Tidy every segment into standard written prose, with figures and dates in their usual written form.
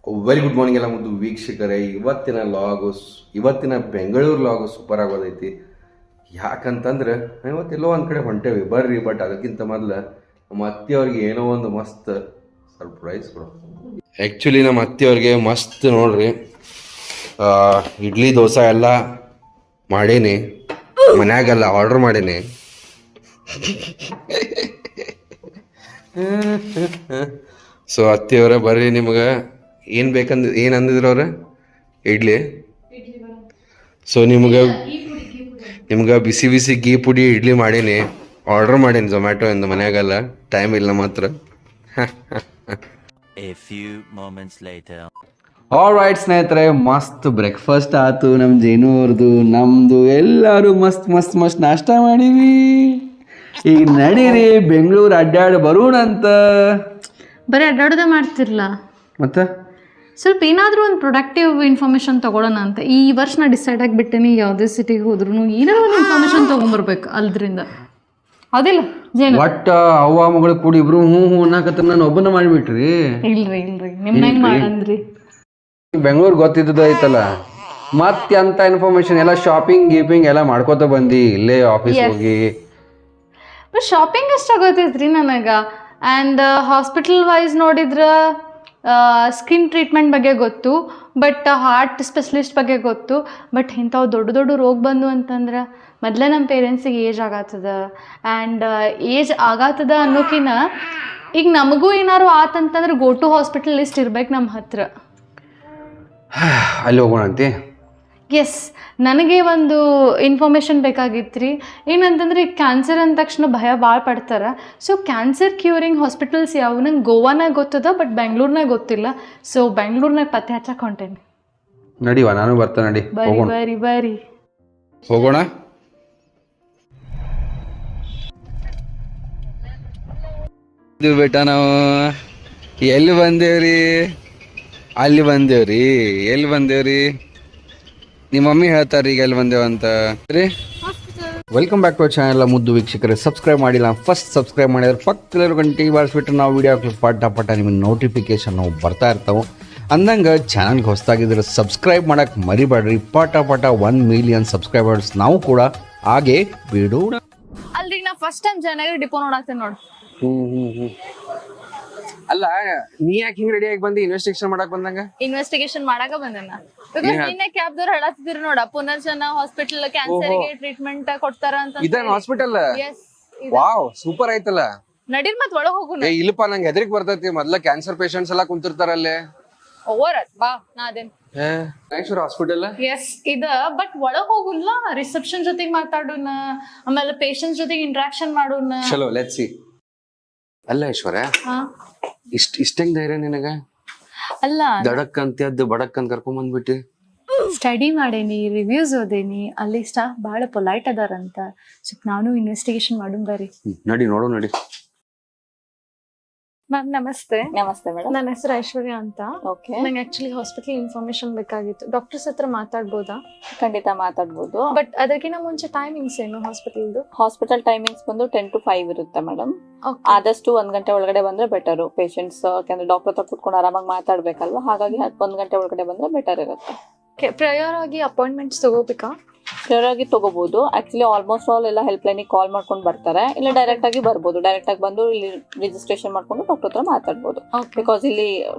Very good morning ಎಲ್ಲ ಮುದ್ದು ವೀಕ್ಷಕರೇ. ಇವತ್ತಿನ ಬೆಂಗಳೂರು ಲಾಗು ಸೂಪರ್ ಆಗೋದೈತಿ. ಯಾಕಂತಂದ್ರೆ ಇವತ್ತೆಲ್ಲೋ ಒಂದು ಕಡೆ ಹೊಂಟೇವಿ ಬರ್ರಿ. ಬಟ್ ಅದಕ್ಕಿಂತ ಮೊದಲು ನಮ್ಮ ಅತ್ತೆಯವ್ರಿಗೆ ಏನೋ ಒಂದು ಮಸ್ತ್ ಸರ್ಪ್ರೈಸ್ ಕೊಡು. ಆ್ಯಕ್ಚುಲಿ ನಮ್ಮ ಅತ್ತೆಯವ್ರಿಗೆ ಮಸ್ತ್ ನೋಡ್ರಿ ಇಡ್ಲಿ ದೋಸೆ ಎಲ್ಲ ಮಾಡೀನಿ, ಮನ್ಯಾಗೆಲ್ಲ ಆರ್ಡ್ರ್ ಮಾಡೀನಿ. ಸೊ ಅತ್ತೆಯವರ ಬರ್ರಿ, ನಿಮ್ಗೆ ಏನು ಏನು ಅಂದಿದ್ರು ಅವ್ರ ಇಡ್ಲಿ. ಸೊ ನಿಮ್ಗೆ ಬಿಸಿ ಬಿಸಿ ಗೀ ಪುಡಿ ಇಡ್ಲಿ ಮಾಡೀನಿ, ಆರ್ಡರ್ ಮಾಡೀನಿ ಝೊಮ್ಯಾಟೊ ಇಂದ. ಮನ್ಯಾಗಲ್ಲ, ಟೈಮ್ ಇಲ್ಲ ಮಾತ್ರ. ಆಲ್ರೈಟ್ ಸ್ನೇಹಿತರೆ, ಮಸ್ತ್ ಬ್ರೇಕ್ಫಾಸ್ಟ್ ಆಯ್ತು ನಮ್ಮ ಜೇನು ಅವ್ರದ್ದು, ನಮ್ಮದು ಎಲ್ಲರೂ ಮಸ್ತ್ ಮಸ್ತ್ ಮಸ್ತ್ ನಾಷ್ಟ ಮಾಡೀವಿ. ಈಗ ನಡೀರಿ ಬೆಂಗಳೂರು ಅಡ್ಡಾಡಿ ಬರೋಣಂತ. ಬರೀ ಅಡ್ಡಾಡೋದೇ ಮಾಡ್ತಿರ್ಲ, ಮತ್ತೆ ಸ್ವಲ್ಪ ಏನಾದರೂ ಒಂದು ಪ್ರೊಡಕ್ಟಿವ್ ಇನ್ಫಾರ್ಮೇಷನ್ ತೊಗೊಳೋಣ ಅಂತ ಈ ವರ್ಷ ನಾ ಡಿಸೈಡ್ ಆಗಿಬಿಟ್ಟೇನಿ. ಯಾವುದೇ ಸಿಟಿಗೆ ಹೋದ್ರೂ ಏನಾದ್ರು ಒಂದು ಇನ್ಫಾರ್ಮೇಷನ್ ತೊಗೊಂಬರ್ಬೇಕು ಅಲ್ದ್ರಿಂದ. ಅದಿಲ್ಲ ಜೇನು ಒಟ್ಟ ಅವ್ವ ಮಗಳು ಕೂಡಿ ಇಬ್ರು ಹ್ಞೂ ಅನ್ನಕತ್ತ ನಾನು ಒಬ್ಬನ ಮಾಡಿಬಿಟ್ರಿ. ಇಲ್ರಿ ನಿಮ್ನ ಹೆಂಗೆ ಮಾಡಂದ್ರಿ. ಬೆಂಗಳೂರು ಗೊತ್ತಿದ್ದು ಐತಲ್ಲ, ಮತ್ತೆ ಅಂತ ಇನ್ಫಾರ್ಮೇಶನ್ ಎಲ್ಲ ಶಾಪಿಂಗ್ ಗೀಪಿಂಗ್ ಎಲ್ಲ ಮಾಡ್ಕೋತ ಬಂದಿ. ಇಲ್ಲೇ ಆಫೀಸ್ ಹೋಗಿ ಬಟ್ ಶಾಪಿಂಗ್ ಅಷ್ಟು ಆಗೋತೈತ್ರಿ ನನಗೆ. ಆ್ಯಂಡ್ ಹಾಸ್ಪಿಟಲ್ ವೈಸ್ ನೋಡಿದ್ರೆ ಸ್ಕಿನ್ ಟ್ರೀಟ್ಮೆಂಟ್ ಬಗ್ಗೆ ಗೊತ್ತು, ಬಟ್ ಹಾರ್ಟ್ ಸ್ಪೆಷಲಿಸ್ಟ್ ಬಗ್ಗೆ ಗೊತ್ತು. ಬಟ್ ಇಂಥವು ದೊಡ್ಡ ದೊಡ್ಡ ರೋಗ ಬಂದು ಅಂತಂದ್ರೆ ಮೊದಲೇ ನಮ್ಮ ಪೇರೆಂಟ್ಸಿಗೆ ಏಜ್ ಆಗತ್ತದ. ಆ್ಯಂಡ್ ಏಜ್ ಆಗತ್ತದ ಅನ್ನೋಕಿನ ಈಗ ನಮಗೂ ಏನಾರು ಆತಂತಂದ್ರೆ ಗೋ ಟು ಹಾಸ್ಪಿಟಲ್ ಲಿಸ್ಟ್ ಇರ್ಬೇಕು ನಮ್ಮ ಹತ್ರ. ಅಲ್ಲಿ ಹೋಗೋಣ ಅಂತೆ. ಎಸ್, ನನಗೆ ಒಂದು ಇನ್ಫಾರ್ಮೇಷನ್ ಬೇಕಾಗಿತ್ತು ರೀ. ಏನಂತಂದ್ರೆ ಈಗ ಕ್ಯಾನ್ಸರ್ ಅಂದ ತಕ್ಷಣ ಭಯ ಭಾಳ ಪಡ್ತಾರೆ. ಸೊ ಕ್ಯಾನ್ಸರ್ ಕ್ಯೂರಿಂಗ್ ಹಾಸ್ಪಿಟಲ್ಸ್ ಯಾವ ನಂಗೆ ಗೋವಾನಾಗ ಗೊತ್ತದ, ಬಟ್ ಬೆಂಗ್ಳೂರ್ನಾಗ ಗೊತ್ತಿಲ್ಲ. ಸೊ ಬೆಂಗ್ಳೂರ್ನಾಗ ಪತ್ತೆ ಹಚ್ಚಕ್ಕೆ ಹೊಂಟೇನಿ. ನಡಿವ, ನಾನು ಬರ್ತಾ ನಡಿ. ಬರ್ರಿ ಹೋಗೋಣ. ಬೇಟ ನಾವು ಎಲ್ಲಿ ಬಂದೇವ್ರಿ? ಅಲ್ಲಿ ಬಂದೇವ್ರಿ. ಎಲ್ಲಿ ಬಂದೇವ್ರಿ? ನಿಮ್ಮ ಮಮ್ಮಿ ಹೇಳ್ತಾರೆ ಈಗ ಎಲ್ಲಿ ಬಂದೇವಂತ ರೀ. Welcome back to our channel ಮುದ್ದು ವೀಕ್ಷಕರೇ. ಸಬ್ಸ್ಕ್ರೈಬ್ ಮಾಡಿಲ್ಲ, ಫಸ್ಟ್ ಸಬ್ಸ್ಕ್ರೈಬ್ ಮಾಡಿದ್ರೆ ಪಕ್ಕದಲ್ಲಿರೋ ಗಂಟೆ ಬಾರಿಸ್ಬಿಟ್ಟು ನಾವು ವಿಡಿಯೋ ಹಾಕಿ ಪಟ ನಿಮಗೆ ನೋಟಿಫಿಕೇಶನ್ ಬರ್ತಾ ಇರ್ತಾವೆ. ಅಂದಂಗೆ ಚಾನಲ್ಗೆ ಹೊಸದಾಗಿದ್ರೆ ಸಬ್ಸ್ಕ್ರೈಬ್ ಮಾಡೋಕ್ಕೆ ಮರಿಬೇಡ್ರಿ. ಪಟ 1 ಮಿಲಿಯನ್ ಸಬ್ಸ್ಕ್ರೈಬರ್ಸ್ ನಾವು ಕೂಡ ಹಾಗೆ ಬಿಡೋಣ. ಅಲ್ರಿ ನಾ ಫಸ್ಟ್ ಟೈಮ್ ಜನರಿಗೆ ಡಿಪೋ ನೋಡಾಕ್ತೇನೆ ನೋಡಿ. ಅಲ್ಲ, ನೀ ಯಾಕೆ ಹಿಂಗ್ ರೆಡಿ ಆಗಿ ಬಂದು ಇನ್ವೆಸ್ಟಿಗೇಷನ್ ಮಾಡಕ್ ಬಂದಂಗ? ಇನ್ವೆಸ್ಟಿಗೇಷನ್ ಮಾಡಾಕ ಬಂದೇನ. ನಿನ್ನೆ ಕ್ಯಾಬ್ದವ್ರು ಹೇಳತ್ತಿದ್ರು ನೋಡ, ಪುನರ್ಜನ ಹಾಸ್ಪಿಟಲ್ ಕ್ಯಾನ್ಸರ್ಗೆ ಟ್ರೀಟ್ಮೆಂಟ್ ಕೊಡ್ತಾರ ಅಂತ. ಇದನ್ ಹಾಸ್ಪಿಟಲ್? ವಾವ್, ಸೂಪರ್ ಆಯ್ತಲ್ಲ. ನಡೀರ್ ಮತ್ ಒಳಗ್ ಹೋಗುನ. ಇಲ್ಲಪ್ಪ, ನಂಗೆ ಹೆದರಿಕೆ ಬರ್ತೈತಿ. ಮೊದ್ಲ ಕ್ಯಾನ್ಸರ್ ಪೇಷಂಟ್ಸ್ ಎಲ್ಲ ಕುಂತಿರ್ತಾರಲ್ಲೇ. ಓವರ್ ಬಾ ನಾ ಅದೇನ್ ಹಾಸ್ಪಿಟಲ್. ಎಸ್ ಇದ, ಬಟ್ ಒಳಗ್ ಹೋಗುಲ್ಲ. ರಿಸೆಪ್ಷನ್ ಜೊತೆಗೆ ಮಾತಾಡೋಣ, ಆಮೇಲೆ ಪೇಷಂಟ್ಸ್ ಜೊತೆಗೆ ಇಂಟ್ರಾಕ್ಷನ್ ಮಾಡೋಣ. ಚಲೋ, ಲೆಟ್ಸ್ ಸಿ. ಅಲ್ಲ ಐಶ್ವರ್ಯ, ಇಷ್ಟಂಗ್ ಧೈರ್ಯ ನಿನಗ? ಅಲ್ಲ, ದಡಕ್ ಅಂತ ಬಡಕ್ ಅಂತ ಕರ್ಕೊಂಡ್ ಬಂದ್ಬಿಟ್ಟಿ. ಸ್ಟಡಿ ಮಾಡೇನಿ, ರಿವ್ಯೂಸ್ ಓದೇನಿ, ಅಲ್ಲಿ ಸ್ಟಾಫ್ ಬಹಳ ಪೊಲೈಟ್ ಅದಾರಂತ. ಸ್ವಲ್ಪ ನಾನು ಇನ್ವೆಸ್ಟಿಗೇಷನ್ ಮಾಡೋಣ ಬರ್ರಿ. ನಡಿ ನೋಡು, ನಡಿ. ಮ್ಯಾಮ್ ನಮಸ್ತೆ. ನಮಸ್ತೆ ಮೇಡಮ್. ನನ್ನ ಹೆಸರು ಐಶ್ವರ್ಯ ಅಂತ. ಓಕೆ. ನಂಗೆ ಆಕ್ಚುಲಿ ಹಾಸ್ಪಿಟಲ್ ಇನ್ಫಾರ್ಮೇಶನ್ ಬೇಕಾಗಿತ್ತು. ಡಾಕ್ಟರ್ಸ್ ಹತ್ರ ಮಾತಾಡ್ಬೋದಾ? ಖಂಡಿತ ಮಾತಾಡ್ಬೋದು. ಬಟ್ ಅದಕ್ಕಿಂತ ಮುಂಚೆ ಟೈಮಿಂಗ್ಸ್ ಏನು ಹಾಸ್ಪಿಟಲ್ದು? ಹಾಸ್ಪಿಟಲ್ ಟೈಮಿಂಗ್ಸ್ ಬಂದು 10 to 5 ಇರುತ್ತೆ ಮೇಡಮ್. ಆದಷ್ಟು 1 ಗಂಟೆ ಒಳಗಡೆ ಬಂದ್ರೆ ಬೆಟರ್. ಪೇಷಂಟ್ಸ್ ಯಾಕಂದ್ರೆ ಡಾಕ್ಟರ್ ಹತ್ರ ಕುತ್ಕೊಂಡು ಆರಾಮಾಗಿ ಮಾತಾಡ್ಬೇಕಲ್ವಾ, ಹಾಗಾಗಿ 1 ಗಂಟೆ ಒಳಗಡೆ ಬಂದ್ರೆ ಬೆಟರ್ ಇರುತ್ತೆ. ಪ್ರಯರ್ ಆಗಿ ಅಪಾಯಿಂಟ್ಮೆಂಟ್ಸ್ ತಗೋಬೇಕಾ? ಕ್ಲಿಯರ್ ಆಗಿ ತಗೋಬಹುದು. ಆಕ್ಚುಲಿ ಆಲ್ಮೋಸ್ಟ್ ಆಲ್ ಎಲ್ಲ ಹೆಲ್ಪ್ ಲೈನಿಗೆ ಕಾಲ್ ಮಾಡ್ಕೊಂಡು ಬರ್ತಾರೆ, ಇಲ್ಲ ಡೈರೆಕ್ಟ್ ಆಗಿ ಬರ್ಬೋದು. ಡೈರೆಕ್ಟ್ ಆಗಿ ಬಂದು ಇಲ್ಲಿ ರಿಜಿಸ್ಟ್ರೇಷನ್ ಮಾಡ್ಕೊಂಡು ಡಾಕ್ಟರ್ ಹತ್ರ ಮಾತಾಡ್ಬೋದು. ಬಿಕಾಸ್ ಇಲ್ಲಿ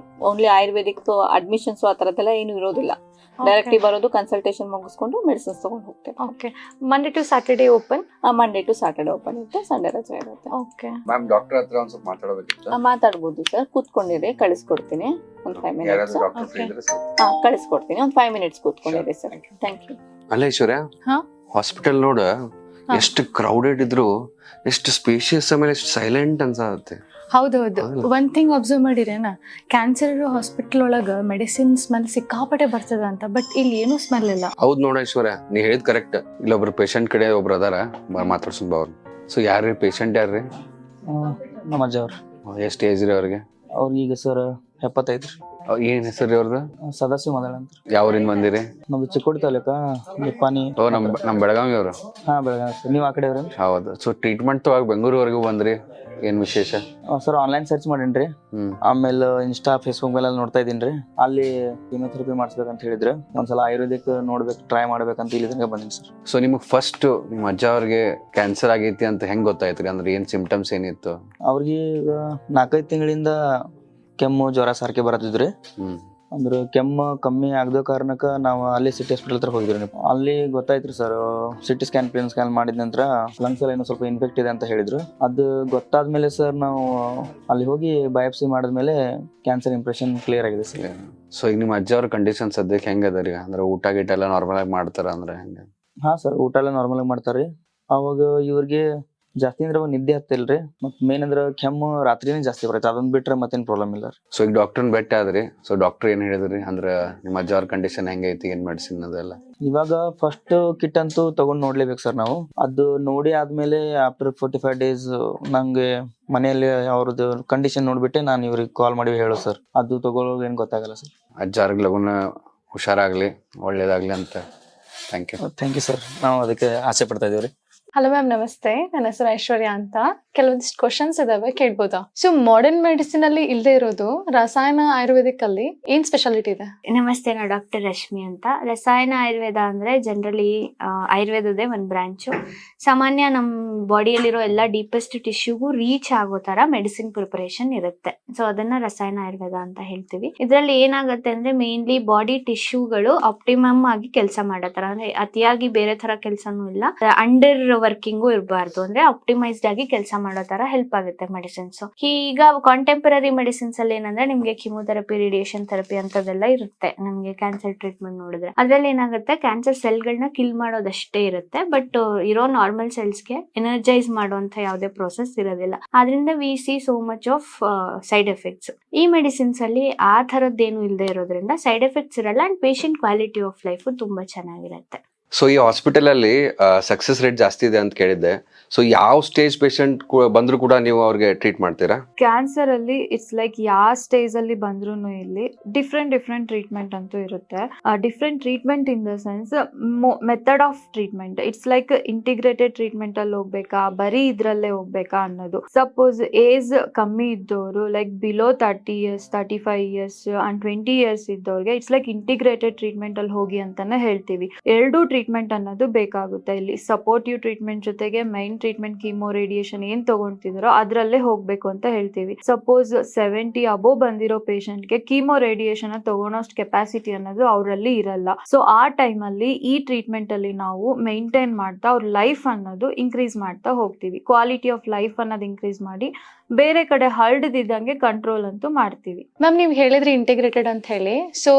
ಓನ್ಲಿ ಆಯುರ್ವೇದಿಕ್ ಅಡ್ಮಿಷನ್ಸ್ ಆ ತರದೆಲ್ಲ ಏನು ಇರೋದಿಲ್ಲ. ಡೈರೆಕ್ಟ್ ಬರೋದು, ಕನ್ಸಲ್ಟೇಷನ್ ಮುಗಿಸ್ಕೊಂಡು ಮೆಡಿಸಿನ್ಸ್ ತಗೊಂಡು ಹೋಗ್ತೇವೆ. Okay. Monday to Saturday open? Monday to Saturday open ಇರುತ್ತೆ, ಸಂಡೇ ರಜೆ ಇರುತ್ತೆ. ಓಕೆ ಮ್ಯಾಮ್, ಡಾಕ್ಟರ್ ಹತ್ರ ಒಂದು ಸ್ವಲ್ಪ ಮಾತಾಡಬೇಕಿತ್ತು. ಮಾತಾಡ್ಬೋದು ಸರ್, ಕೂತ್ಕೊಂಡಿರಿ, ಕಳಿಸ್ಕೊಡ್ತೀನಿ. ಒಂದು 5 ಮಿನಿಟ್ಸ್ ಕಳಿಸ್ಕೊಡ್ತೀನಿ. ಒಂದು 5 ಮಿನಿಟ್ಸ್ ಕೂತ್ಕೊಂಡಿರಿ ಸರ್. Thank you. ಅಲ್ಲ ಐಶ್ವರ್ಯ, ಹಾಸ್ಪಿಟಲ್ ನೋಡ ಎಷ್ಟು ಕ್ರೌಡೆಡ್ ಇದ್ರು, ಎಷ್ಟು ಸ್ಪೇಷಿಯಸ್, ಆಮೇಲೆ ಎಷ್ಟು ಸೈಲೆಂಟ್ ಅನ್ಸತ್ತೆ. ಹೌದೌದು. ಒಂದ್ ಥಿಂಗ್ ಅಬ್ಸರ್ವ್ ಮಾಡಿರೇನ, ಕ್ಯಾನ್ಸರ್ ಇರೋ ಹಾಸ್ಪಿಟಲ್ ಒಳಗ ಮೆಡಿಸಿನ್ ಸ್ಮೆಲ್ ಸಿಕ್ಕಾಪಟ್ಟೆ ಬರ್ತದ ಅಂತ, ಬಟ್ ಇಲ್ಲಿ ಏನು ಸ್ಮೆಲ್ ಇಲ್ಲ. ಹೌದ್ ನೋಡ ಐಶ್ವರ್ಯ, ನೀ ಹೇಳಿದ್ ಕರೆಕ್ಟ್. ಇಲ್ಲೊಬ್ರು ಪೇಷಂಟ್ ಕಡೆ ಒಬ್ರು ಅದಾರ, ಮಾತಾಡ್ಸೋಣ ಅವ್ರು. ಸೊ ಯಾರ್ರಿ ಪೇಷಂಟ್? ಯಾರ್ರಿ? ನಮ್ಮ ಅಜ್ಜ ಅವ್ರು. ಎಷ್ಟು ಏಜ್ ರೀ ಅವ್ರಿಗೆ? ಅವ್ರಿಗೆ ಸರ್ 75 ರೀ. ಏನ್ ಹೆಸರು ಅವ್ರದ್ದು? ಸದಾಶಿವ ಮದಳ ಅಂತ. ಯಾವ್ರಿಂದ ಬಂದಿರಿ? ನಮ್ದು ಚಿಕ್ಕೋಡಿ ತಾಲೂಕಾ ನಿಪ್ಪಾನಿ. ಓ ನಮ್ ಬೆಳಗಾವಿ ಅವರು. ಹಾ ಬೆಳಗಾವಿ ಸರ್. ನೀವು ಆ ಕಡೆ ಅವ್ರಿ? ಹೌದು. ಸೊ ಟ್ರೀಟ್ಮೆಂಟ್ ತಗೋಕ್ ಬೆಂಗಳೂರುವರೆಗೂ ಬಂದ್ರಿ, ಏನ್ ವಿಶೇಷ? ಸರ್ ಆನ್ಲೈನ್ ಸರ್ಚ್ ಮಾಡೀನ್ರಿ. ಆಮೇಲೆ ಇನ್ಸ್ಟಾ ಫೇಸ್ಬುಕ್ ಮೇಲೆ ನೋಡ್ತಾ ಇದೀನ್ರಿ. ಅಲ್ಲಿ ಕೀಮೋಥೆರಪಿ ಮಾಡಿಸ್ಬೇಕಂತ ಹೇಳಿದ್ರು. ಒಂದ್ಸಲ ಆಯುರ್ವೇದಿಕ್ ನೋಡ್ಬೇಕು, ಟ್ರೈ ಮಾಡ್ಬೇಕಂತ ಇಲ್ಲಿ ತನಕ ಬಂದಿನಿ ಸರ್. ಸೊ ನಿಮಗೆ ಫಸ್ಟ್ ನಿಮ್ಮ ಅಜ್ಜ ಅವ್ರಿಗೆ ಕ್ಯಾನ್ಸರ್ ಆಗೈತಿ ಅಂತ ಹೆಂಗ್ ಗೊತ್ತಾಯ್ತ್ರಿ? ಅಂದ್ರೆ ಏನ್ ಸಿಂಪ್ಟಮ್ಸ್ ಏನಿತ್ತು ಅವ್ರಿಗೆ? ಈಗ 4-5 ತಿಂಗಳಿಂದ ಕೆಮ್ಮು ಜ್ವರ ಸಾರಿಗೆ ಬರತ್ತಿದ್ರಿ. ಅಂದ್ರೆ ಕೆಮ್ಮು ಕಮ್ಮಿ ಆಗದ ಕಾರಣಕ್ಕ ನಾವು ಅಲ್ಲಿ ಸಿಟಿ ಹಾಸ್ಪಿಟಲ್ ಹತ್ರ ಹೋಗಿದ್ರಿ. ಅಲ್ಲಿ ಗೊತ್ತಾಯ್ತ್ರಿ sir, CT scan plain scan ಮಾಡಿದ ನಂತರ ಲಂಗ್ಸ್ ಅಲ್ಲಿ ಏನೋ ಸ್ವಲ್ಪ ಇನ್ಫೆಕ್ಟ್ ಇದೆ ಅಂತ ಹೇಳಿದ್ರು. ಅದು ಗೊತ್ತಾದ್ಮೇಲೆ ಸರ್ ನಾವು ಅಲ್ಲಿ ಹೋಗಿ ಬಯಾಪ್ಸಿ ಮಾಡಿದ್ಮೇಲೆ ಕ್ಯಾನ್ಸರ್ ಇಂಪ್ರೆಷನ್ ಕ್ಲಿಯರ್ ಆಗಿದೆ ಸರ್. ಸೊ ಈಗ ನಿಮ್ಮ ಅಜ್ಜ ಅವ್ರ ಕಂಡೀಷನ್ ಸದ್ಯಕ್ಕೆ ಹೆಂಗ ಅದರಿ? ಅಂದ್ರೆ ಊಟ ಗೀಟ ಎಲ್ಲ ನಾರ್ಮಲ್ ಆಗಿ ಮಾಡ್ತಾರ ಅಂದ್ರೆ ಹೆಂಗ? ಹಾ ಸರ್, ಊಟ ಎಲ್ಲ ನಾರ್ಮಲ್ ಆಗಿ ಮಾಡ್ತಾರ್ರಿ. ಅವಾಗ ಇವ್ರಿಗೆ ಜಾಸ್ತಿ ಅಂದ್ರೆ ನಿದ್ದೆ ಹತ್ತಿಲ್ರಿ. ಮತ್ ಮೇನ್ ಅಂದ್ರೆ ಕೆಮ್ಮು ರಾತ್ರಿನೇ ಜಾಸ್ತಿ ಬರುತ್ತೆ. ಅದೊಂದ್ ಬಿಟ್ರೆ ಮತ್ತೇನ್ ಪ್ರಾಬ್ಲಮ್ ಇಲ್ಲ. ಸೊ ಈಗ ಡಾಕ್ಟರ್ನ ಭೇಟಿ ಆದ್ರಿ. ಸೊ ಡಾಕ್ಟರ್ ಏನ್ ಹೇಳಿದ್ರಿ? ಅಂದ್ರೆ ನಿಮ್ಮ ಅಜ್ಜ ಅವ್ರ ಕಂಡೀಷನ್ ಹೆಂಗೈತಿ, ಏನ್ ಮೆಡಿಸಿನ್ ಅದೆಲ್ಲ? ಇವಾಗ ಫಸ್ಟ್ ಕಿಟ್ ಅಂತೂ ತಗೊಂಡ್ ನೋಡ್ಲೇಬೇಕು ಸರ್ ನಾವು. ಅದು ನೋಡಿ ಆದ್ಮೇಲೆ ಆಫ್ಟರ್ 45 ಡೇಸ್ ನಂಗೆ ಮನೆಯಲ್ಲಿ ಅವ್ರದ್ದು ಕಂಡೀಷನ್ ನೋಡ್ಬಿಟ್ಟೆ ನಾನು ಇವ್ರಿಗೆ ಕಾಲ್ ಮಾಡಿ ಹೇಳೋ ಸರ್. ಅದು ತಗೊಳ್ಳೋ ಏನ್ ಗೊತ್ತಾಗಲ್ಲ ಸರ್. ಅಜ್ಜಾರ್ಗ್ ಲಗುನ ಹುಷಾರಾಗ್ಲಿ, ಒಳ್ಳೇದಾಗ್ಲಿ ಅಂತ. Thank you sir. ನಾವು ಅದಕ್ಕೆ ಆಸೆ ಪಡ್ತಾ ಇದೀವ್ರಿ. ಹಲೋ ಮ್ಯಾಮ್, ನಮಸ್ತೆ. ನನ್ನ ಹೆಸರು ಐಶ್ವರ್ಯ ಅಂತ. ಕೆಲವೊಂದಿಷ್ಟು ಕ್ವಶನ್ಸ್ ಇದಾವೆ, ಕೇಳ್ಬೋದಾ? ಸೊ ಮಾಡರ್ನ್ ಮೆಡಿಸಿನ್ ಅಲ್ಲಿ ಇಲ್ಲದೆ ಇರೋದು ರಸಾಯನ ಆಯುರ್ವೇದಿಕ್ ಅಲ್ಲಿ ಏನ್ ಸ್ಪೆಷಾಲಿಟಿ ಇದೆ? ನಮಸ್ತೆ, ನಾನು ಡಾಕ್ಟರ್ ರಶ್ಮಿ ಅಂತ. ರಸಾಯನ ಆಯುರ್ವೇದ ಅಂದ್ರೆ ಜನರಲಿ ಆಯುರ್ವೇದದೇ ಒಂದು ಬ್ರಾಂಚು. ಸಾಮಾನ್ಯ ನಮ್ಮ ಬಾಡಿಯಲ್ಲಿರೋ ಎಲ್ಲ ಡೀಪೆಸ್ಟ್ ಟಿಶ್ಯೂಗೂ ರೀಚ್ ಆಗೋ ತರ ಮೆಡಿಸಿನ್ ಪ್ರಿಪರೇಷನ್ ಇರುತ್ತೆ. ಸೊ ಅದನ್ನ ರಸಾಯನ ಆಯುರ್ವೇದ ಅಂತ ಹೇಳ್ತೀವಿ. ಇದರಲ್ಲಿ ಏನಾಗುತ್ತೆ ಅಂದ್ರೆ ಮೇನ್ಲಿ ಬಾಡಿ ಟಿಶ್ಯೂಗಳು ಆಪ್ಟಿಮಮ್ ಆಗಿ ಕೆಲಸ ಮಾಡೋ ತರ, ಅಂದ್ರೆ ಅತಿಯಾಗಿ ಬೇರೆ ತರ ಕೆಲಸನೂ ಇಲ್ಲ, ಅಂಡರ್ ವರ್ಕಿಂಗು ಇರಬಾರ್ದು, ಅಂದ್ರೆ ಆಪ್ಟಿಮೈಸ್ಡ್ ಆಗಿ ಕೆಲಸ ಮಾಡೋ ತರ ಹೆಲ್ಪ್ ಆಗುತ್ತೆ ಮೆಡಿಸಿನ್ಸ್. ಈಗ ಕಾಂಟೆಂಪರರಿ ಮೆಡಿಸಿನ್ಸ್ ಅಲ್ಲಿ ಏನಂದ್ರೆ ನಿಮ್ಗೆ ಕಿಮೋಥೆರಪಿ, ರೇಡಿಯೇಷನ್ ಥೆರಪಿ ಅಂತದೆಲ್ಲ ಇರುತ್ತೆ. ನಮ್ಗೆ ಕ್ಯಾನ್ಸರ್ ಟ್ರೀಟ್ಮೆಂಟ್ ನೋಡಿದ್ರೆ ಅದ್ರಲ್ಲಿ ಏನಾಗುತ್ತೆ, ಕ್ಯಾನ್ಸರ್ ಸೆಲ್ಗಳನ್ನ ಕಿಲ್ ಮಾಡೋದಷ್ಟೇ ಇರುತ್ತೆ. ಬಟ್ ಇರೋ ನಾರ್ಮಲ್ ಸೆಲ್ಸ್ಗೆ ಎನರ್ಜೈಸ್ ಮಾಡುವಂತ ಯಾವುದೇ ಪ್ರೋಸೆಸ್ ಇರೋದಿಲ್ಲ. ಆದ್ರಿಂದ we see so much of side effects. ಈ ಮೆಡಿಸಿನ್ಸ್ ಅಲ್ಲಿ ಆ ತರದ್ದೇನು ಇಲ್ಲದೆ ಇರೋದ್ರಿಂದ ಸೈಡ್ ಎಫೆಕ್ಟ್ಸ್ ಇರಲ್ಲ and patient quality of life ತುಂಬಾ ಚೆನ್ನಾಗಿರುತ್ತೆ. ಸೊ ಈ ಹಾಸ್ಪಿಟಲ್ ಅಲ್ಲಿ ಸಕ್ಸಸ್ ರೇಟ್ ಜಾಸ್ತಿ ಇದೆ ಅಂತ ಕೇಳಿದ್ದೆ. ಸೊ ಯಾವ ಸ್ಟೇಜ್ ಪೇಷಂಟ್ ಬಂದ್ರು ಕೂಡ ನೀವು ಅವ್ರಿಗೆ ಟ್ರೀಟ್ ಮಾಡ್ತೀರಾ? ಕ್ಯಾನ್ಸರ್ ಅಲ್ಲಿ ಇಟ್ಸ್ ಲೈಕ್ ಯಾವ ಸ್ಟೇಜ್ ಅಲ್ಲಿ ಬಂದ್ರು ಇಲ್ಲಿ ಡಿಫ್ರೆಂಟ್ ಟ್ರೀಟ್ಮೆಂಟ್ ಅಂತೂ ಇರುತ್ತೆ. Different treatment in the sense method of treatment. It's like integrated treatment ಅಲ್ಲಿ ಹೋಗ್ಬೇಕಾ, ಬರೀ ಇದ್ರಲ್ಲೇ ಹೋಗ್ಬೇಕಾ ಅನ್ನೋದು. ಸಪೋಸ್ ಏಜ್ ಕಮ್ಮಿ ಇದ್ದವರು like below 30 years 35 years and 20 years ಇದ್ದವ್ರಿಗೆ ಇಟ್ಸ್ ಲೈಕ್ ಇಂಟಿಗ್ರೇಟೆಡ್ ಟ್ರೀಟ್ಮೆಂಟ್ ಅಲ್ಲಿ ಹೋಗಿ ಅಂತಾನೆ ಹೇಳ್ತೀವಿ. ಎರಡು ಟ್ರೀಟ್ಮೆಂಟ್ ಅನ್ನೋದು ಬೇಕಾಗುತ್ತೆ ಇಲ್ಲಿ. ಸಪೋರ್ಟಿವ್ ಟ್ರೀಟ್ಮೆಂಟ್ ಜೊತೆಗೆ ಮೈನ್ ಟ್ರೀಟ್ಮೆಂಟ್ ಕೀಮೋ ರೇಡಿಯೇಷನ್ ಏನ್ ತಗೊಂತಿದಾರೋ ಅದ್ರಲ್ಲೇ ಹೋಗ್ಬೇಕು ಅಂತ ಹೇಳ್ತೀವಿ. ಸಪೋಸ್ 70 ಅಬೋವ್ ಬಂದಿರೋ ಪೇಷಂಟ್ ಗೆ ಕೀಮೋ ರೇಡಿಯೇಷನ್ ತಗೊಳೋಷ್ಟು ಕೆಪಾಸಿಟಿ ಅನ್ನೋದು ಅವರಲ್ಲಿ ಇರಲ್ಲ. ಸೊ ಆ ಟೈಮ್ ಅಲ್ಲಿ ಈ ಟ್ರೀಟ್ಮೆಂಟ್ ಅಲ್ಲಿ ನಾವು ಮೇಂಟೈನ್ ಮಾಡ್ತಾ ಅವ್ರ ಲೈಫ್ ಅನ್ನೋದು ಇನ್ಕ್ರೀಸ್ ಮಾಡ್ತಾ ಹೋಗ್ತೀವಿ. ಕ್ವಾಲಿಟಿ ಆಫ್ ಲೈಫ್ ಅನ್ನೋದು ಇನ್ಕ್ರೀಸ್ ಮಾಡಿ ಬೇರೆ ಕಡೆ ಹರಡದಿದ್ದಂಗೆ ಕಂಟ್ರೋಲ್ ಅಂತೂ ಮಾಡ್ತೀವಿ. ಮ್ಯಾಮ್, ನೀವು ಹೇಳಿದ್ರಿ ಇಂಟಿಗ್ರೇಟೆಡ್ ಅಂತ ಹೇಳಿ. ಸೊ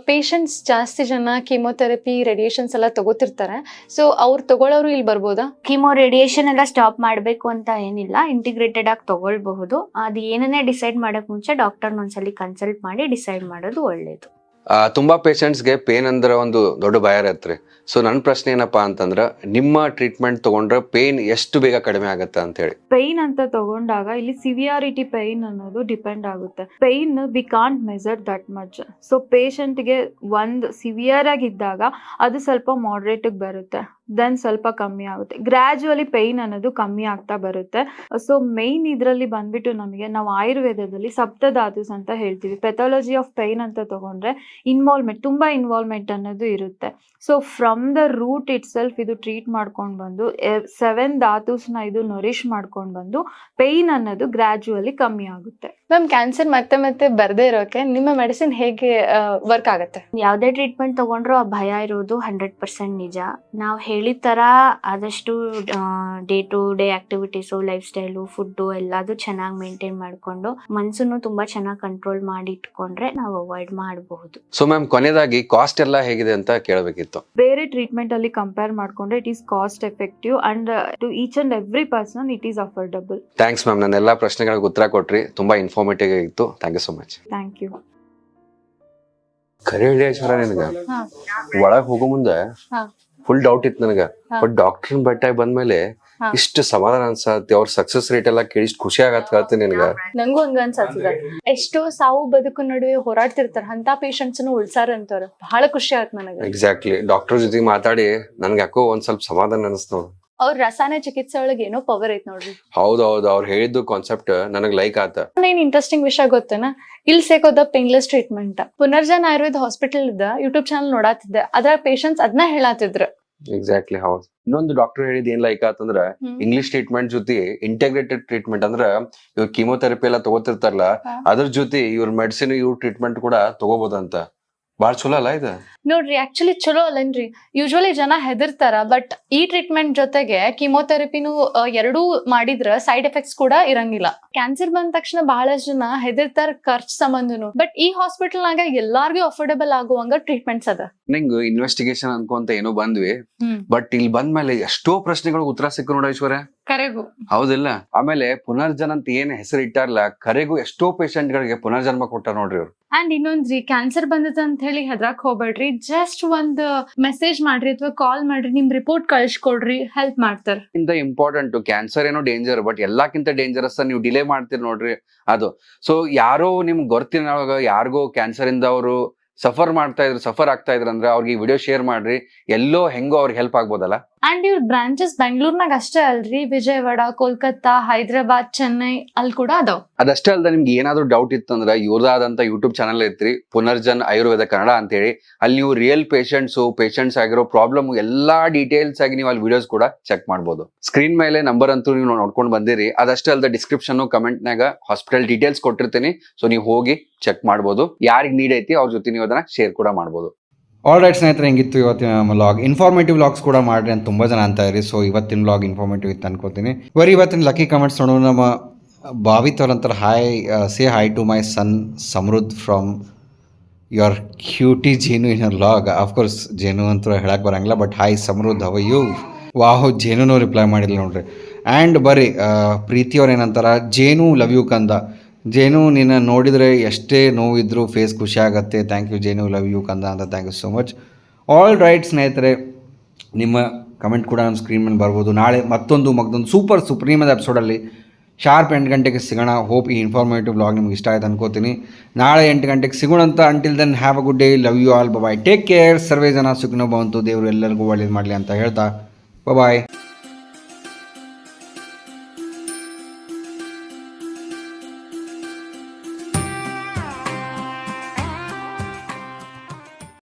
ಪೇಷಂಟ್ಸ್ ಜಾಸ್ತಿ ಜನ ಕೀಮೋಥೆರಪಿ, ರೇಡಿಯೇಷನ್ಸ್ ಎಲ್ಲ ತಗೋತಿರ್ತಾರೆ. ಸೊ ಅವ್ರು ತಗೊಳ್ಳೋರು ಇಲ್ಲಿ ಬರ್ಬೋದಾ? ಕೀಮೋ ರೇಡಿಯೇಷನ್ ಎಲ್ಲ ಸ್ಟಾಪ್ ಮಾಡಬೇಕು ಅಂತ ಏನಿಲ್ಲ, ಇಂಟಿಗ್ರೇಟೆಡ್ ಆಗಿ ತಗೊಳ್ಬಹುದು. ಅದು ಏನನ್ನೇ ಡಿಸೈಡ್ ಮಾಡಕ್ ಮುಂಚೆ ಡಾಕ್ಟರ್ ಒಂದ್ಸಲಿ ಕನ್ಸಲ್ಟ್ ಮಾಡಿ ಡಿಸೈಡ್ ಮಾಡೋದು ಒಳ್ಳೇದು. ತುಂಬಾ ಪೇಷಂಟ್ಸ್ಗೆ ಪೇನ್ ಅಂದ್ರೆ ಒಂದು ದೊಡ್ಡ ಭಯ ಇರತ್ರಿ. ಸೊ ನನ್ನ ಪ್ರಶ್ನೆ ಏನಪ್ಪಾ ಅಂತಂದ್ರ, ನಿಮ್ಮ ಟ್ರೀಟ್ಮೆಂಟ್ ತಗೊಂಡ್ರೆ ಪೇನ್ ಎಷ್ಟು ಬೇಗ ಕಡಿಮೆ ಆಗತ್ತೆ ಅಂತ ಹೇಳಿ? ಪೈನ್ ಅಂತ ತಗೊಂಡಾಗ ಇಲ್ಲಿ ಸಿವಿಯಾರಿಟಿ ಪೈನ್ ಅನ್ನೋದು ಡಿಪೆಂಡ್ ಆಗುತ್ತೆ. Pain we can't measure that much. So ಪೇಷಂಟ್ಗೆ ಒಂದು ಸಿವಿಯರ್ ಆಗಿದ್ದಾಗ ಅದು ಸ್ವಲ್ಪ ಮಾಡ್ರೇಟ್ ಬರುತ್ತೆ, ದೆನ್ ಸ್ವಲ್ಪ ಕಮ್ಮಿ ಆಗುತ್ತೆ. ಗ್ರಾಜುವಲಿ ಪೈನ್ ಅನ್ನೋದು ಕಮ್ಮಿ ಆಗ್ತಾ ಬರುತ್ತೆ. ಸೊ ಮೈನ್ ಇದರಲ್ಲಿ ಬಂದ್ಬಿಟ್ಟು ನಮಗೆ ನಾವು ಆಯುರ್ವೇದದಲ್ಲಿ ಸಪ್ತಧಾತುಸ್ ಅಂತ ಹೇಳ್ತೀವಿ. ಪೆಥಾಲಜಿ ಆಫ್ ಪೈನ್ ಅಂತ ತಗೊಂಡ್ರೆ ತುಂಬಾ ಇನ್ವಾಲ್ವ್ಮೆಂಟ್ ಅನ್ನೋದು ಇರುತ್ತೆ. So from the root itself ಇದು ಟ್ರೀಟ್ ಮಾಡ್ಕೊಂಡು ಬಂದು 7 ಧಾತುಸ್ನ ಇದು ನರಿಶ್ ಮಾಡ್ಕೊಂಡು ಬಂದು ಪೈನ್ ಅನ್ನೋದು ಗ್ರಾಜುವಲಿ ಕಮ್ಮಿ ಆಗುತ್ತೆ. ಮ್ಯಾಮ್, ಕ್ಯಾನ್ಸರ್ ಮತ್ತೆ ಬರ್ದೇ ಇರೋಕೆ ನಿಮ್ಮ ಮೆಡಿಸಿನ್ ಹೇಗೆ ವರ್ಕ್ ಆಗುತ್ತೆ? ಯಾವುದೇ ಟ್ರೀಟ್ಮೆಂಟ್ ತಗೊಂಡ್ರು ಆ ಭಯ ಇರೋದು 100% ನಿಜ. ನಾವು ಹೇಳಿದ ತರ ಆದಷ್ಟು day to day activities, life style, food ಎಲ್ಲದು ಚೆನ್ನಾಗಿ ಮೇಂಟೈನ್ ಮಾಡ್ಕೊಂಡು ಮನ್ಸನ್ನು ತುಂಬಾ ಚೆನ್ನಾಗಿ ಕಂಟ್ರೋಲ್ ಮಾಡಿ ಇಟ್ಕೊಂಡ್ರೆ ನಾವು ಅವಾಯ್ಡ್ ಮಾಡಬಹುದು. ಸೊ ಮ್ಯಾಮ್, ಕೊನೆಯದಾಗಿ ಕಾಸ್ಟ್ ಎಲ್ಲ ಹೇಗಿದೆ ಅಂತ ಕೇಳಬೇಕಿತ್ತು. ಬೇರೆ ಟ್ರೀಟ್ಮೆಂಟ್ ಅಲ್ಲಿ ಕಂಪೇರ್ ಮಾಡ್ಕೊಂಡ್ರೆ it is cost effective and to each and every person it is affordable. Thanks ma'am, ನನ್ನ ಎಲ್ಲಾ ಪ್ರಶ್ನೆಗಳಿಗೆ ಉತ್ತರ ಕೊಟ್ರಿ. ತುಂಬಾ ಇನ್ಫಾರ್ಮೇಟಿವ್ ಆಗಿತ್ತು. Thank you so much. Thank you. ಖರೆ ಹೇಳಿ ಐಶ್ವರ್ಯ, ನಿನಗ ಒಳಗ್ ಹೋಗೋ ಮುಂದೆ ಫುಲ್ ಡೌಟ್ ಇತ್ತು ನನಗ. ಬಟ್ ಡಾಕ್ಟರ್ ಭೇಟಿಯಾಗಿ ಬಂದ್ಮೇಲೆ ಹಾ. ಇಷ್ಟು ಸಮಾಧಾನ ಅನ್ಸತ್ತೆ, ಅವ್ರ ಸಕ್ಸಸ್ ರೇಟ್ ಎಲ್ಲ ಕೇಳಿ ಇಷ್ಟು ಖುಷಿ ಆಗತ್ತೆ ನಿನಗ. ನಂಗೂ ಹಂಗ ಅನ್ಸತ್ತದ. ಎಷ್ಟೋ ಸಾವು ಬದುಕು ನಡುವೆ ಹೋರಾಡ್ತಿರ್ತಾರ ಅಂತ ಪೇಷಂಟ್ಸ್ ಉಳ್ಸಾರ ಅಂತವ್ರ ಬಹಳ ಖುಷಿ ಆಯ್ತು ನನಗ. ಎಕ್ಸಾಕ್ಟ್ಲಿ, ಡಾಕ್ಟರ್ ಜೊತೆ ಮಾತಾಡಿ ನನ್ಗೆ ಯಾಕೋ ಒಂದ್ ಸ್ವಲ್ಪ ಸಮಾಧಾನ ಅನಿಸ್ತು. ಅವ್ರ ರಸಾಯನ ಚಿಕಿತ್ಸೆ ಒಳಗೆ ಏನೋ ಪವರ್ ಐತ್ ನೋಡ್ರಿ. ಹೌದೌದು, ಅವ್ರು ಹೇಳಿದ್ದು ಕಾನ್ಸೆಪ್ಟ್ ನನಗ್ ಲೈಕ್ ಆತ. ಏನ್ ಇಂಟ್ರೆಸ್ಟಿಂಗ್ ವಿಷಯ ಗೊತ್ತೇನ, ಇಲ್ಲಿ ಸೇಕೋದ painless treatment. Punarjan Ayurveda hospital ಇದ್ದ ಯೂಟ್ಯೂಬ್ ಚಾನಲ್ ನೋಡಾತಿದ್ದೆ, ಅದ್ರ ಪೇಷಂಟ್ಸ್ ಅದನ್ನ ಹೇಳಾತಿದ್ರು. ಎಕ್ಸಾಕ್ಟ್ಲಿ ಹೌದು. ಇನ್ನೊಂದು ಡಾಕ್ಟರ್ ಹೇಳಿದ್ ಏನ್ ಲೈಕ್ ಆತಂದ್ರ ಇಂಗ್ಲಿಷ್ ಟ್ರೀಟ್ಮೆಂಟ್ ಜೊತೆ ಇಂಟಿಗ್ರೇಟೆಡ್ ಟ್ರೀಟ್ಮೆಂಟ್ ಅಂದ್ರ ಇವ್ರ ಕೀಮೋಥೆರಪಿ ಎಲ್ಲ ತಗೋತಿರ್ತಾರಲ್ಲ, ಅದ್ರ ಜೊತೆ ಇವ್ರ ಮೆಡಿಸಿನ್ ಇವ್ರ ಟ್ರೀಟ್ಮೆಂಟ್ ಕೂಡ ತಗೋಬಹುದಂತ. ಬಾಳ ಚಲೋ ಅಲ್ಲ ಇದು? ನೋಡ್ರಿ ಆಕ್ಚುಲಿ ಚಲೋ ಅಲ್ಲನ್ರಿ. ಯೂಶುವಲಿ ಜನ ಹೆದರ್ತಾರ, ಬಟ್ ಈ ಟ್ರೀಟ್ಮೆಂಟ್ ಜೊತೆಗೆ ಕಿಮೋಥೆರಪಿನೂ ಎರಡೂ ಮಾಡಿದ್ರ ಸೈಡ್ ಎಫೆಕ್ಟ್ಸ್ ಕೂಡ ಇರಂಗಿಲ್ಲ. ಕ್ಯಾನ್ಸರ್ ಬಂದ ತಕ್ಷಣ ಬಹಳಷ್ಟು ಜನ ಹೆದರ್ತಾರ ಖರ್ಚು ಸಂಬಂಧನು, ಬಟ್ ಈ ಹಾಸ್ಪಿಟಲ್ ನಾಗ ಎಲ್ಲಾರ್ಗೂ ಅಫೋರ್ಡಬಲ್ ಆಗುವಂಗ ಟ್ರೀಟ್ಮೆಂಟ್ಸ್ ಅದ. ನಂಗ್ ಇನ್ವೆಸ್ಟಿಗೇಷನ್ ಅನ್ಕೊಂತ ಏನೋ ಬಂದ್ವಿ, ಬಟ್ ಇಲ್ಲಿ ಬಂದ್ಮೇಲೆ ಎಷ್ಟೋ ಪ್ರಶ್ನೆಗಳು ಉತ್ತರ ಸಿಕ್ಕ ನೋಡ ಐಶ್ವರ್ಯ. ಕರೆಗೂ ಹೌದಿಲ್ಲ? ಆಮೇಲೆ ಪುನರ್ಜನ್ ಅಂತ ಏನ್ ಹೆಸರು ಇಟ್ಟಾರಲ್ಲ, ಕರೆಗೂ ಎಷ್ಟೋ ಪೇಷಂಟ್ ಗಳಿಗೆ ಪುನರ್ಜನ್ಮ ಕೊಟ್ಟಾರ ನೋಡ್ರಿ ಅವ್ರು. ಅಂಡ್ ಇನ್ನೊಂದ್ರಿ, ಕ್ಯಾನ್ಸರ್ ಬಂದದ ಅಂತ ಹೇಳಿ ಹೆದ್ರಾಕ್ ಹೋಗ್ಬೇಡ್ರಿ. ಜಸ್ಟ್ ಒಂದ್ ಮೆಸೇಜ್ ಮಾಡ್ರಿ ಅಥವಾ ಕಾಲ್ ಮಾಡ್ರಿ, ನಿಮ್ ರಿಪೋರ್ಟ್ ಕಳ್ಸಿಕೊಡ್ರಿ, ಹೆಲ್ಪ್ ಮಾಡ್ತಾರ. ಇಂಪಾರ್ಟೆಂಟ್, ಕ್ಯಾನ್ಸರ್ ಏನೋ ಡೇಂಜರ್, ಬಟ್ ಎಲ್ಲಕ್ಕಿಂತ ಡೇಂಜರಸ್ ನೀವು ಡಿಲೇ ಮಾಡ್ತೀರಿ ನೋಡ್ರಿ ಅದು. ಸೊ ಯಾರೋ ನಿಮ್ಗೆ ಗೊತ್ತಿನ ಯಾರಿಗೋ ಕ್ಯಾನ್ಸರ್ ಇಂದ ಅವರು ಸಫರ್ ಆಗ್ತಾ ಇದ್ರು ಅಂದ್ರೆ ಅವ್ರಿಗೆ ಈ ವಿಡಿಯೋ ಶೇರ್ ಮಾಡ್ರಿ, ಎಲ್ಲೋ ಹೆಂಗೋ ಅವ್ರಿಗೆ ಹೆಲ್ಪ್ ಆಗ್ಬೋದಲ್ಲ. ಅಂಡ್ ಇವ್ರ ಬ್ರಾಂಚಸ್ ಬೆಂಗಳೂರ್ನಾಗ ಅಷ್ಟೇ ಅಲ್ರಿ, ವಿಜಯವಾಡ, ಕೋಲ್ಕತ್ತಾ, ಹೈದರಾಬಾದ್, ಚೆನ್ನೈ ಅಲ್ಲಿ ಕೂಡ ಅದಾವ್. ಅದಷ್ಟೇ ಅಲ್ದ, ನಿಮ್ಗೆ ಏನಾದ್ರು ಡೌಟ್ ಇತ್ತಂದ್ರ ಇವ್ರದಾದಂತ ಯೂಟ್ಯೂಬ್ ಚಾನಲ್ ಐತ್ರಿ, ಪುನರ್ಜನ್ ಆಯುರ್ವೇದ ಕನ್ನಡ ಅಂತ ಹೇಳಿ. ಅಲ್ಲಿ ನೀವು ರಿಯಲ್ ಪೇಷಂಟ್ಸ್ ಆಗಿರೋ ಪ್ರಾಬ್ಲಮ್ ಎಲ್ಲಾ ಡೀಟೇಲ್ಸ್ ಆಗಿ ನೀವು ಅಲ್ಲಿ ವಿಡಿಯೋಸ್ ಕೂಡ ಚೆಕ್ ಮಾಡ್ಬೋದು. ಸ್ಕ್ರೀನ್ ಮೇಲೆ ನಂಬರ್ ಅಂತೂ ನೀವು ನೋಡ್ಕೊಂಡು ಬಂದಿರಿ. ಅದಷ್ಟೇ ಅಲ್ದ, ಡಿಸ್ಕ್ರಿಪ್ಷನ್ ಕಮೆಂಟ್ ನಾಗ ಹಾಸ್ಪಿಟಲ್ ಡೀಟೇಲ್ಸ್ ಕೊಟ್ಟಿರ್ತೀನಿ, ಸೊ ನೀವು ಹೋಗಿ ಚೆಕ್ ಮಾಡ್ಬೋದು. ಯಾರಿಗೆ ನೀಡ್ ಐತಿ ಅವ್ರ ಜೊತೆ ನೀವು ಅದನ್ನ ಶೇರ್ ಕೂಡ ಮಾಡ್ಬೋದು. ಆಲ್ ರೈಟ್ ಸ್ನೇಹಿತರೆ, ಹೆಂಗಿತ್ತು ಇವತ್ತಿನ ನಮ್ಮ ವ್ಲಾಗ್. ಇನ್ಫಾರ್ಮೇಟಿವ್ ವ್ಲಾಗ್ಸ್ ಕೂಡ ಮಾಡಿರಿ ಅಂತ ತುಂಬ ಜನ ಅಂತ ಇರಿ. ಸೊ ಇವತ್ತಿನ ವ್ಲಾಗ್ ಇನ್ಫಾರ್ಮೇಟಿವ್ ಇತ್ತು ಅನ್ಕೋತೀನಿ. ಇವತ್ತಿನ ಲಕ್ಕಿ ಕಮೆಂಟ್ಸ್ ನೋಡೋಣ. ನಮ್ಮ ಭಾವಿತ್ ಅವ್ರ ಅಂತಾರೆ, say hi to my son Samruddh from your cutie ಜೇನು ಇನ್ ಯರ್ ವ್ಲಾಗ್. ಅಫ್ಕೋರ್ಸ್ ಜೇನು ಅಂತ ಹೇಳಕ್ಕೆ ಬರೋಂಗಿಲ್ಲ, but hi Samruddh, how you? ವಾಹ್, ಜೇನು ರಿಪ್ಲೈ ಮಾಡಿಲ್ಲ ನೋಡ್ರಿ. ಆ್ಯಂಡ್ ಬರ್ರಿ, ಪ್ರೀತಿ ಅವ್ರು ಏನಂತಾರೆ, ಜೇನು ಲವ್ ಯು ಕಂದ. ಜೇನು, ನಿನ್ನ ನೋಡಿದರೆ ಎಷ್ಟೇ ನೋವಿದ್ರು ಫೇಸ್ ಖುಷಿ ಆಗುತ್ತೆ. ಥ್ಯಾಂಕ್ ಯು ಜೇನು, ಲವ್ ಯು ಕಂದ ಅಂತ. Thank you so much. All right ಸ್ನೇಹಿತರೆ, ನಿಮ್ಮ ಕಮೆಂಟ್ ಕೂಡ ನಮ್ಮ ಸ್ಕ್ರೀನ್ ಮೇಲೆ ಬರ್ಬೋದು. ನಾಳೆ ಮತ್ತೊಂದು ಸೂಪರ್ ಪ್ರೀಮಿಯರ್ ಎಪಿಸೋಡಲ್ಲಿ ಶಾರ್ಪ್ 8 ಗಂಟೆಗೆ ಸಿಗೋಣ. ಹೋಪ್ ಈ ಇನ್ಫಾರ್ಮೇಟಿವ್ ವ್ಲಾಗ್ ನಿಮ್ಗೆ ಇಷ್ಟ ಆಯ್ತು ಅನ್ಕೋತೀನಿ. ನಾಳೆ 8 ಗಂಟೆಗೆ ಸಿಗೋಣ ಅಂತ. Until then have a good day, love you all, bye, take care. ಸರ್ವೇ ಜನ ಸುಖಿನೋ ಭವಂತು, ದೇವರು ಎಲ್ಲರಿಗೂ ಒಳ್ಳೇದು ಮಾಡಲಿ ಅಂತ ಹೇಳ್ತಾ ಬಾಯ್.